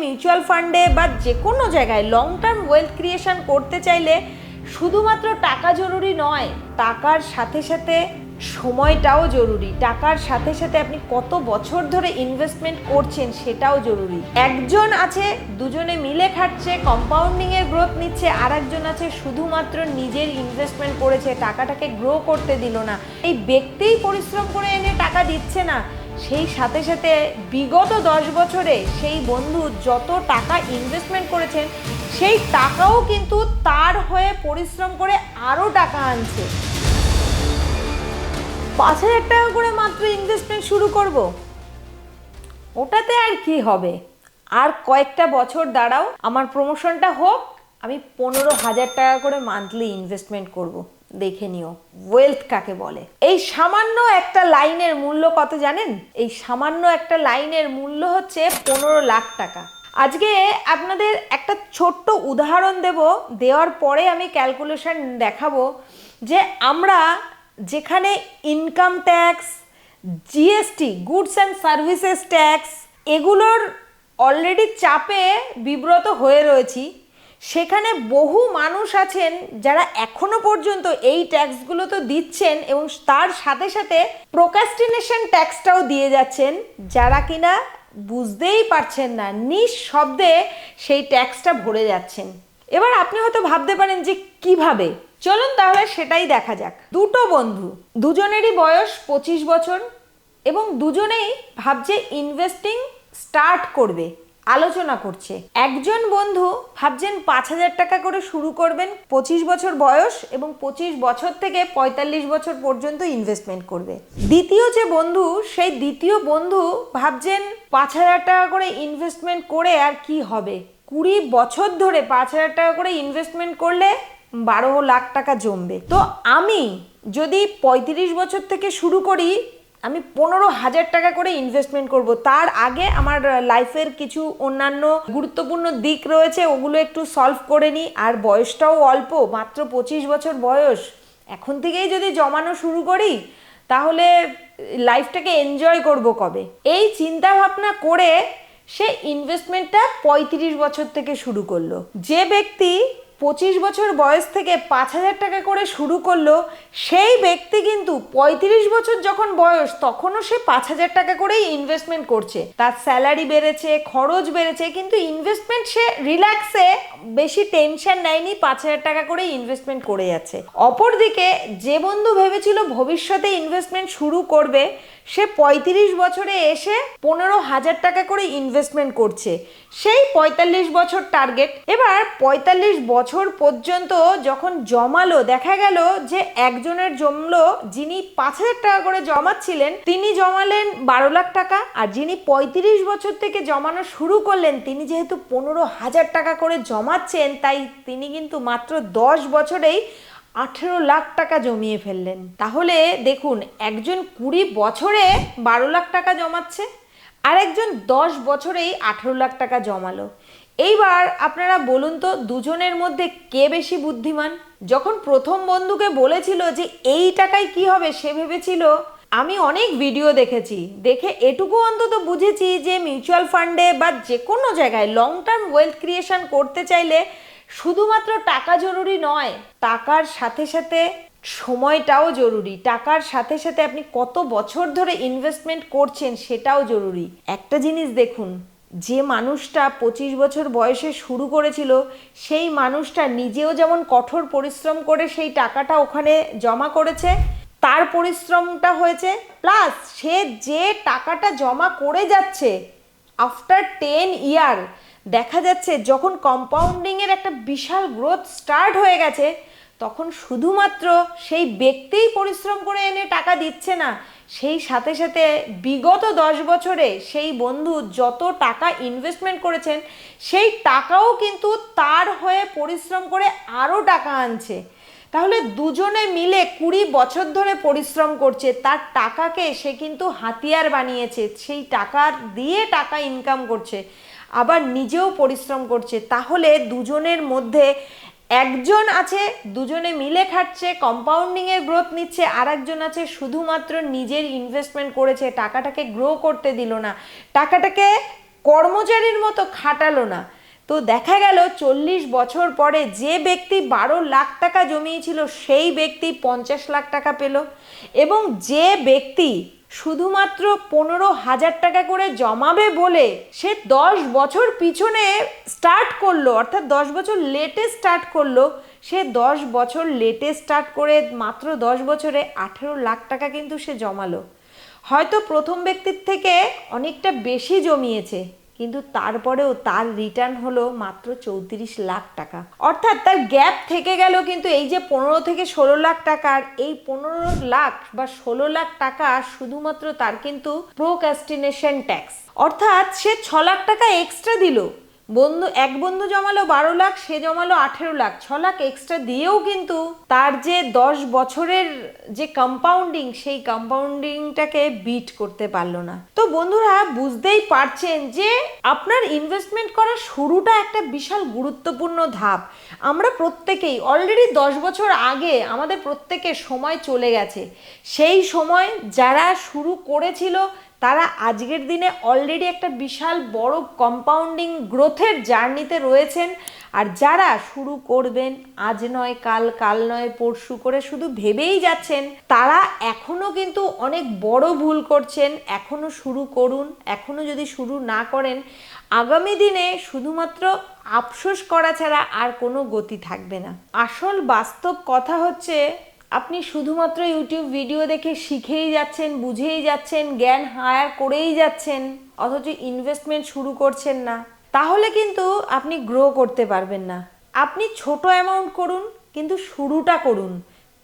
Mutual ফান্ডে বা যে কোনো জায়গায় লং টার্ম ওয়েলথ ক্রিয়েশন করতে চাইলে শুধুমাত্র টাকা জরুরি নয়, টাকার সাথে সাথে সময়টাও জরুরি। টাকার সাথে সাথে আপনি কত বছর ধরে ইনভেস্টমেন্ট করছেন সেটাও জরুরি। একজন আছে দুজনে মিলে খাটছে, কম্পাউন্ডিং এর গ্রোথ নিচ্ছে, আর একজন আছে শুধুমাত্র নিজের ইনভেস্টমেন্ট করেছে, টাকাটাকে গ্রো করতে দিল না। এই ব্যক্তিই পরিশ্রম করে এনে টাকা দিচ্ছে না, সেই সাথে সাথে বিগত 10 বছরে সেই বন্ধু যত টাকা ইনভেস্টমেন্ট করেছেন সেই টাকাও কিন্তু তার হয়ে পরিশ্রম করে আরও টাকা আনছে। 5,000 টাকা করে মাত্র ইনভেস্টমেন্ট শুরু করব, ওটাতে আর কি হবে? আর কয়েকটা বছর দাঁড়াও, আমার প্রমোশনটা হোক, আমি 15,000 টাকা করে মান্থলি ইনভেস্টমেন্ট করব। দেখে নিও ওয়েলথ কাকে বলে। এই সামান্য একটা লাইনের মূল্য কত জানেন? এই সামান্য একটা লাইনের মূল্য হচ্ছে 15 লাখ টাকা। আজকে আপনাদের একটা ছোট্ট উদাহরণ দেওয়ার পরে আমি ক্যালকুলেশন দেখাবো যে আমরা যেখানে income tax, GST, goods and services tax, এগুলোর অলরেডি চাপে বিব্রত হয়ে রয়েছি, সেখানে বহু মানুষ আছেন যারা এখনো পর্যন্ত এই ট্যাক্সগুলো তো দিচ্ছেন এবং তার সাথে সাথে প্রোক্রাস্টিনেশন ট্যাক্সটাও দিয়ে যাচ্ছেন, যারা কিনা বুঝতেই পারছেন না, নিঃশব্দে সেই ট্যাক্সটা ভরে যাচ্ছেন। এবার আপনি হয়তো ভাবতে পারেন যে কিভাবে, চলুন তাহলে সেটাই দেখা যাক। দুটো বন্ধু, দুজনেরই বয়স 25 বছর এবং দুজনেই ভাবছে ইনভেস্টিং স্টার্ট করবে, আলোচনা করছে। একজন বন্ধু ভাবছেন 5,000 টাকা করে শুরু করবেন, 25 বছর বয়স এবং 25 বছর থেকে 45 বছর পর্যন্ত ইনভেস্টমেন্ট করবে। দ্বিতীয় যে বন্ধু, সেই দ্বিতীয় বন্ধু ভাবছেন 5,000 টাকা করে ইনভেস্টমেন্ট করে আর কি হবে, 20 বছর ধরে 5,000 টাকা করে ইনভেস্টমেন্ট করলে 12 লাখ টাকা জমবে। তো আমি যদি 35 বছর থেকে শুরু করি, আমি 15,000 টাকা করে ইনভেস্টমেন্ট করব। তার আগে আমার লাইফের কিছু অন্যান্য গুরুত্বপূর্ণ দিক রয়েছে, ওগুলো একটু সলভ করে নিই। আর বয়সটাও অল্প, মাত্র 25 বছর বয়স। এখন থেকেই যদি জমানো শুরু করি তাহলে লাইফটাকে এনজয় করব কবে? এই চিন্তা ভাবনা করে সে ইনভেস্টমেন্টটা 35 বছর থেকে শুরু করলো। যে ব্যক্তি 25 বছর বয়স থেকে 5,000 টাকা করে শুরু করলো, সেই ব্যক্তি কিন্তু 35 বছর যখন বয়স তখনও সে 5,000 টাকা করেই ইনভেস্টমেন্ট করছে। তার স্যালারি বেড়েছে, খরচ বেড়েছে, কিন্তু ইনভেস্টমেন্ট সে রিল্যাক্সে, বেশি টেনশন নেয়নি, 5,000 টাকা করেই ইনভেস্টমেন্ট করে যাচ্ছে। অপরদিকে যে বন্ধু ভেবেছিল ভবিষ্যতে ইনভেস্টমেন্ট শুরু করবে, সে 35 বছরে এসে 15,000 টাকা করে ইনভেস্টমেন্ট করছে, সেই 45 বছর টার্গেট। এবার 45 বছর পর্যন্ত যখন জমালো, দেখা গেল যে একজনের জমলো, যিনি 5,000 টাকা করে জমাচ্ছিলেন তিনি জমালেন 12 লাখ টাকা, আর যিনি 35 বছর থেকে জমানো শুরু করলেন তিনি যেহেতু 15,000 টাকা করে জমাচ্ছেন, তাই তিনি কিন্তু মাত্র 10 বছরেই 18 লাখ টাকা জমিয়ে ফেললেন। তাহলে দেখুন, একজন 20 বছরে 12 লাখ টাকা জমাচ্ছে, আর একজন 10 বছরেই 18 লাখ টাকা জমালো। এইবার আপনারা বলুন তো, দুজনের মধ্যে কে বেশি বুদ্ধিমান? যখন প্রথম বন্ধুকে বলেছিল যে এই টাকায় কি হবে, সে ভেবেছিল, আমি অনেক ভিডিও দেখেছি, দেখে এটুকু অন্তত বুঝেছি যে মিউচুয়াল ফান্ডে বা যে কোনো জায়গায় লং টার্ম ওয়েলথ ক্রিয়েশন করতে চাইলে শুধুমাত্র টাকা জরুরি নয়, টাকার সাথে সাথে সময়টাও জরুরি। টাকার সাথে সাথে আপনি কত বছর ধরে ইনভেস্টমেন্ট করছেন সেটাও জরুরি। একটা জিনিস দেখুন, যে মানুষটা 25 বছর বয়সে শুরু করেছিল, সেই মানুষটা নিজেও যেমন কঠোর পরিশ্রম করে সেই টাকাটা ওখানে জমা করেছে, তার পরিশ্রমটা হয়েছে, প্লাস সে যে টাকাটা জমা করে যাচ্ছে আফটার 10 ইয়ার দেখা যাচ্ছে যখন কম্পাউন্ডিংয়ের একটা বিশাল গ্রোথ স্টার্ট হয়ে গেছে, তখন শুধুমাত্র সেই ব্যক্তিই পরিশ্রম করে এনে টাকা দিচ্ছে না, সেই সাথে সাথে বিগত 10 বছরে সেই বন্ধু যত টাকা ইনভেস্টমেন্ট করেছেন সেই টাকাও কিন্তু তার হয়ে পরিশ্রম করে আরও টাকা আনছে। তাহলে দুজনে মিলে 20 বছর ধরে পরিশ্রম করছে, তার টাকাকে সে কিন্তু হাতিয়ার বানিয়েছে, সেই টাকা দিয়ে টাকা ইনকাম করছে, আবার নিজেও পরিশ্রম করছে। তাহলে দুজনের মধ্যে একজন আছে দুজনে মিলে খাটছে, কম্পাউন্ডিং এর গ্রোথ নিচ্ছে, আর একজন আছে শুধুমাত্র নিজের ইনভেস্টমেন্ট করেছে, টাকাটাকে গ্রো করতে দিল না, টাকাটাকে কর্মচারীর মতো খাটালো না। তো দেখা গেল 40 বছর পরে যে ব্যক্তি 12 লাখ টাকা জমিয়েছিল সেই ব্যক্তি 50 লাখ টাকা পেল, এবং যে ব্যক্তি শুধুমাত্র 15,000 টাকা করে জমাবে বলে সে 10 বছর পিছনে স্টার্ট করলো, অর্থাৎ 10 বছর লেটে স্টার্ট করলো, সে 10 বছর লেটে স্টার্ট করে মাত্র 10 বছরে 18 লাখ টাকা কিন্তু সে জমালো। হয়তো প্রথম ব্যক্তির থেকে অনেকটা বেশি জমিয়েছে, কিন্তু তারপরেও তার রিটার্ন হলো মাত্র 34 লাখ টাকা। অর্থাৎ তার গ্যাপ থেকে গেল, কিন্তু এই যে 15 থেকে 16 লাখ টাকার, এই 15 লাখ বা 16 লাখ টাকা শুধুমাত্র তার কিন্তু প্রোক্রাস্টিনেশন ট্যাক্স, অর্থাৎ সে 6 লাখ টাকা এক্সট্রা দিল। এক বন্ধু জমালো 12 লাখ, সে জমালো 18 লাখ, 6 লাখ এক্সট্রা দিয়েও কিন্তু তার যে 10 বছরের যে কম্পাউন্ডিং, সেই কম্পাউন্ডিংটাকে বিট করতে পারলো না। তো বন্ধুরা, বুঝতেই পারছেন যে আপনার ইনভেস্টমেন্ট করার শুরুটা একটা বিশাল গুরুত্বপূর্ণ ধাপ। আমরা প্রত্যেকেই অলরেডি 10 বছর আগে আমাদের প্রত্যেকের সময় চলে গেছে। সেই সময় যারা শুরু করেছিল তারা আজকের দিনে অলরেডি একটা বিশাল বড় কম্পাউন্ডিং গ্রোথের জার্নিতে রয়েছেন। আর যারা শুরু করবেন আজ নয় কাল, কাল নয় পরশু করে শুধু ভেবেই যাচ্ছেন, তারা এখনো কিন্তু অনেক বড় ভুল করছেন। এখনো শুরু করুন। এখনো যদি শুরু না করেন, আগামী দিনে শুধুমাত্র আফসোস করা ছাড়া আর কোনো গতি থাকবে না। আসল বাস্তব কথা হচ্ছে, আপনি শুধুমাত্র ইউটিউব ভিডিও দেখে শিখেই যাচ্ছেন, বুঝেই যাচ্ছেন, জ্ঞান হায়ার করেই যাচ্ছেন, অথচ ইনভেস্টমেন্ট শুরু করছেন না, তাহলে কিন্তু আপনি গ্রো করতে পারবেন না। আপনি ছোট অ্যামাউন্ট করুন, কিন্তু শুরুটা করুন,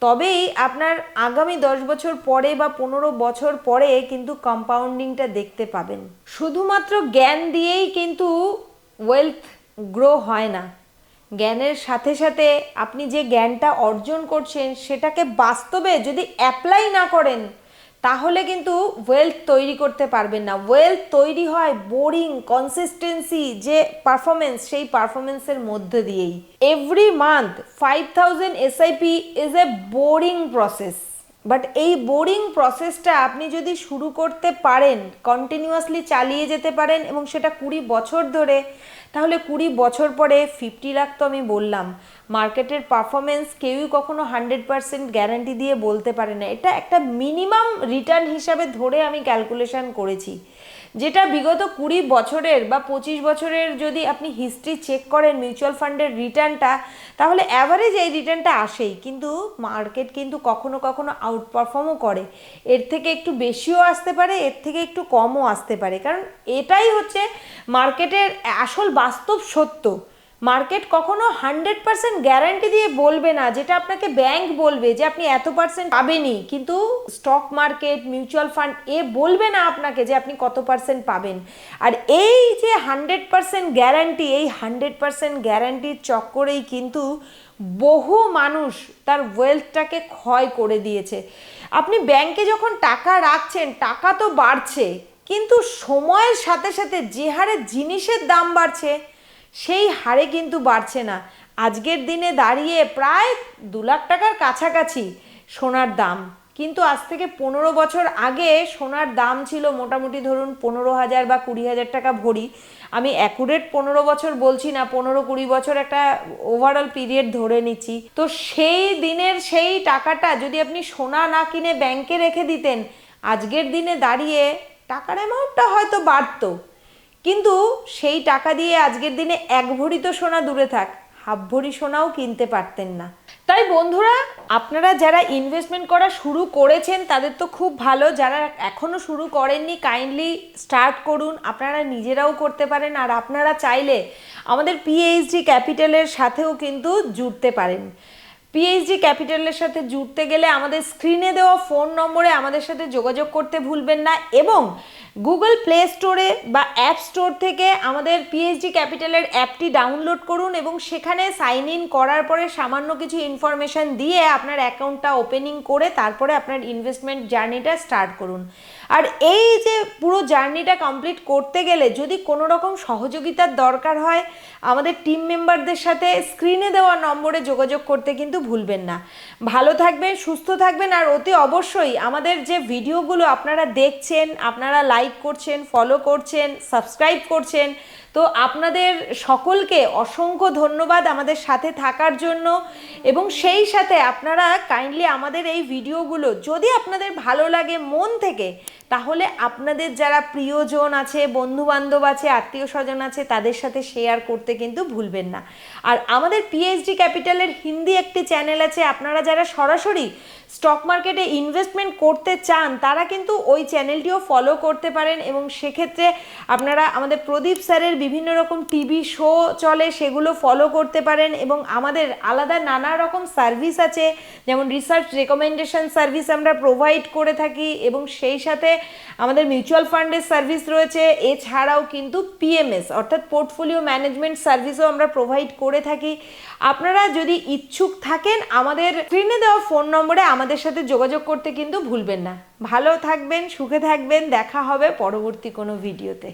তবেই আপনার আগামী 10 বছর পরে বা 15 বছর পরে কিন্তু কম্পাউন্ডিংটা দেখতে পাবেন। শুধুমাত্র জ্ঞান দিয়েই কিন্তু ওয়েলথ গ্রো হয় না। জ্ঞানের সাথে সাথে আপনি যে জ্ঞানটা অর্জন করছেন সেটাকে বাস্তবে যদি অ্যাপ্লাই না করেন, তাহলে কিন্তু ওয়েলথ তৈরি করতে পারবেন না। ওয়েলথ তৈরি হয় বোরিং কনসিস্টেন্সি যে পারফরমেন্স, সেই পারফরমেন্সের মধ্যে দিয়েই। Every month 5000 SIP is a boring process, but এই বোরিং প্রসেসটা আপনি যদি শুরু করতে পারেন, কন্টিনিউয়াসলি চালিয়ে যেতে পারেন, এবং সেটা 20 বছর ধরে, তাহলে 20 বছর পরে 50 লাখ তো আমি বললাম। মার্কেটের পারফরমেন্স কেউই কখনো 100% গ্যারান্টি দিয়ে বলতে পারে না। এটা একটা মিনিমাম রিটার্ন হিসাবে ধরে আমি ক্যালকুলেশন করেছি, যেটা বিগত 20 বছরের বা 25 বছরের যদি আপনি হিস্ট্রি চেক করেন মিউচুয়াল ফান্ডের রিটার্নটা, তাহলে অ্যাভারেজ এই রিটার্নটা আসেই। কিন্তু মার্কেট কিন্তু কখনো কখনো আউট পারফর্মও করে। এর থেকে একটু বেশিও আসতে পারে, এর থেকে একটু কমও আসতে পারে, কারণ এটাই হচ্ছে মার্কেটের আসল বাস্তব সত্য। মার্কেট কখনো 100% গ্যারান্টি দিয়ে বলবে না, যেটা আপনাকে ব্যাংক বলবে যে আপনি এত পার্সেন্ট পাবেনই, কিন্তু স্টক মার্কেট, মিউচুয়াল ফান্ড বলবে না আপনাকে যে আপনি কত পার্সেন্ট পাবেন। আর এই যে 100% গ্যারান্টি, এই 100% গ্যারান্টির চক্করেই কিন্তু বহু মানুষ তার ওয়েলথটাকে ক্ষয় করে দিয়েছে। আপনি ব্যাংকে যখন টাকা রাখছেন, টাকা তো বাড়ছে, কিন্তু সময়ের সাথে সাথে যে হারে জিনিসের দাম বাড়ছে, সেই হারে কিন্তু বাড়ছে না। আজকের দিনে দাঁড়িয়ে প্রায় 2 লাখ টাকার কাছাকাছি সোনার দাম, কিন্তু আজ থেকে 15 বছর আগে সোনার দাম ছিল মোটামুটি ধরুন 15,000 বা 20,000 টাকা ভরি। আমি অ্যাকুরেট 15 বছর বলছি না, 15-20 বছর একটা ওভারঅল পিরিয়ড ধরে নিচ্ছি। তো সেই দিনের সেই টাকাটা যদি আপনি সোনা না কিনে ব্যাংকে রেখে দিতেন, আজকের দিনে দাঁড়িয়ে টাকার অ্যামাউন্টটা হয়তো বাড়তো, কিন্তু সেই টাকা দিয়ে আজকের দিনে 1 ভরি তো সোনা দূরে থাক, হাফ ভরি সোনাও কিনতে পারতেন না। তাই বন্ধুরা, আপনারা যারা ইনভেস্টমেন্ট করা শুরু করেছেন তাদের তো খুব ভালো, যারা এখনো শুরু করেননি কাইন্ডলি স্টার্ট করুন। আপনারা নিজেরাও করতে পারেন, আর আপনারা চাইলে আমাদের পিএইচডি ক্যাপিটালের সাথেও কিন্তু জুড়তে পারেন। পিএইচডি ক্যাপিটালের সাথে জুড়তে গেলে আমাদের স্ক্রিনে দেওয়া ফোন নম্বরে আমাদের সাথে যোগাযোগ করতে ভুলবেন না, এবং গুগল প্লে স্টোরে বা অ্যাপ স্টোর থেকে আমাদের পিএইচডি ক্যাপিটালের অ্যাপটি ডাউনলোড করুন, এবং সেখানে সাইন ইন করার পরে সামান্য কিছু ইনফরমেশান দিয়ে আপনার অ্যাকাউন্টটা ওপেনিং করে তারপরে আপনার ইনভেস্টমেন্ট জার্নিটা স্টার্ট করুন। আর এই যে পুরো জার্নিটা কমপ্লিট করতে গেলে যদি কোনো রকম সহযোগিতার দরকার হয় আমাদের টিম মেম্বারদের সাথে স্ক্রিনে দেওয়া নম্বরে যোগাযোগ করতে কিন্তু ভুলবেন না। ভালো থাকবেন, সুস্থ থাকবেন, আর অতি অবশ্যই আমাদের যে ভিডিওগুলো আপনারা দেখছেন, আপনারা লাইক করছেন, ফলো করছেন, সাবস্ক্রাইব করছেন, তো আপনাদের সকলকে অসংখ্য ধন্যবাদ আমাদের সাথে থাকার জন্য। এবং সেই সাথে আপনারা কাইন্ডলি আমাদের এই ভিডিওগুলো যদি আপনাদের ভালো লাগে মন থেকে, তাহলে আপনাদের যারা প্রিয়জন আছে, বন্ধুবান্ধব আছে, আত্মীয় স্বজন আছে, তাদের সাথে শেয়ার করতে কিন্তু ভুলবেন না। আর আমাদের পিএইচডি ক্যাপিটালের হিন্দি একটি চ্যানেল আছে, আপনারা যারা সরাসরি স্টক মার্কেটে ইনভেস্টমেন্ট করতে চান তারা কিন্তু ওই চ্যানেলটিও ফলো করতে পারেন। এবং সেক্ষেত্রে আপনারা আমাদের প্রদীপ স্যারের বিভিন্ন রকম টিভি শো চলে, সেগুলো ফলো করতে পারেন। এবং আমাদের আলাদা নানা রকম সার্ভিস আছে, যেমন রিসার্চ রেকমেন্ডেশন সার্ভিস আমরা প্রোভাইড করে থাকি, এবং সেই সাথে আমাদের মিউচুয়াল ফান্ডের সার্ভিস রয়েছে। এছাড়াও কিন্তু পিএমএস অর্থাৎ পোর্টফোলিও ম্যানেজমেন্ট সার্ভিসও আমরা প্রোভাইড করে থাকি। আপনারা যদি ইচ্ছুক থাকেন আমাদের স্ক্রিনে দেওয়া ফোন নম্বরে আমাদের সাথে যোগাযোগ করতে কিন্তু ভুলবেন না। ভালো থাকবেন, সুখে থাকবেন, দেখা হবে পরবর্তী কোনো ভিডিওতে।